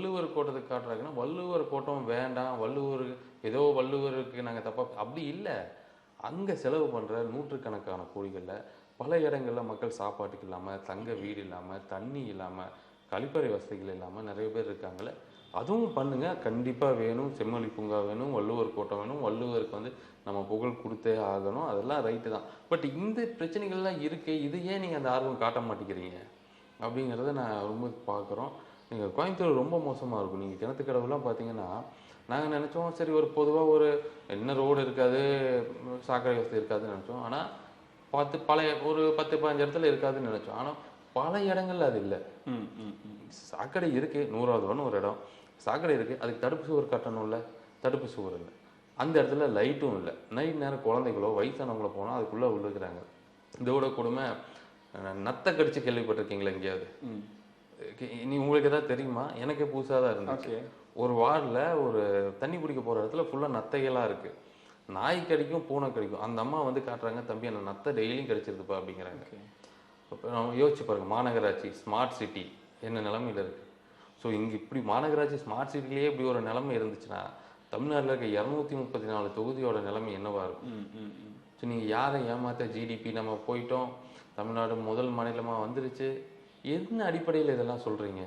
வள்ளுவர் கோட்டத்தை காட்டுறாங்கன்னா, வள்ளுவர் கோட்டம் வேண்டாம், வள்ளுவர் ஏதோ வள்ளுவருக்கு நாங்க தப்பா அப்படி இல்ல. அங்க செலவு பண்ற நூற்றுக்கணக்கான கோடிகள்ல, பல இடங்கள்ல மக்கள் சாப்பாட்டுக்கு இல்லாம, தங்க வீடு இல்லாம, தண்ணி இல்லாம, கழிப்பறை வசதிகள் இல்லாம நெறைய பேர் இருக்காங்கல்ல. அதுவும் பண்ணுங்க. கண்டிப்பா வேணும். செம்மொழி பூங்கா வேணும், வள்ளுவர் கோட்டம் வேணும். வள்ளுவருக்கு நம்ம புகழ் குடுத்தே ஆகணும். அதெல்லாம் ரைட்டு தான். பட் இந்த பிரச்சனைகள்லாம் இருக்கே, இது ஏன் நீங்க அந்த ஆர்வம் காட்ட மாட்டேங்கிறீங்க? அப்படிங்கிறத நான் ரொம்ப பார்க்குறோம். நீங்க கோயம்புத்தூர் ரொம்ப மோசமா இருக்கும். நீங்க கிணத்துக்கடவுலாம் பார்த்தீங்கன்னா, நாங்க நெனச்சோம் சரி ஒரு பொதுவா ஒரு என்ன ரோடு இருக்காது, சாக்கடை வசதி இருக்காதுன்னு நெனச்சோம். ஆனா, பழைய ஒரு 10, 15 இடத்துல இருக்காதுன்னு நெனச்சோம். ஆனா, பல இடங்கள்ல அது இல்ல. ம், ம், ம். சாக்கடை இருக்கு. 100வது ரோடுன்னு ஒரு இடம். சாக்கடை இருக்கு. அதுக்கு தடுப்பு சுவர் கட்டணும்ல. தடுப்பு சுவர் இல்ல. அந்த இடத்துல லைட்டும் இல்ல. நைட் நேரம் குழந்தைகளோ, வயசானவங்களோ போனா அதுக்குள்ள விழுகுறாங்க. இதோட கொடுமை நத்த கடிச்சு கேள்விப்பட்டிருக்கீங்களா எங்கேயாவது? ம். உங்களுக்கு ஏதாவது தெரியுமா? எனக்கே புதுசா தான் இருந்துச்சு. ஓகே. ஒரு வார்டுல ஒரு தண்ணி குடிக்க போற இடத்துல ஃபுல்லா நத்தைகளா இருக்கு. நாய் கடிக்கும், பூனை கடிக்கும். அந்த அம்மா காட்டுறாங்க, "தம்பி அந்த நத்தை டெய்லியும் கடிச்சிருதுப்பா" அப்படிங்கிறாங்க. ஓகே. அப்ப நம்ம யோசிச்சு பாருங்க. மாநகராட்சி, ஸ்மார்ட் சிட்டி என்ன நிலைமையில இருக்கு? ஸோ இங்க இப்படி மாநகராட்சி, ஸ்மார்ட் சிட்டிலேயே இப்படி ஒரு நிலைமை இருந்துச்சுன்னா, தமிழ்நாட்டுல இருக்க 234 தொகுதியோட நிலைமை என்னவா இருக்கும்? ம், ம், ம். ஸோ நீங்க யாரை ஏமாத்த ஜிடிபி நம்ம போயிட்டோம். தமிழ்நாடு முதல் மாநிலமா வந்துருச்சு. என்ன அடிப்படையில இதெல்லாம் சொல்றீங்க?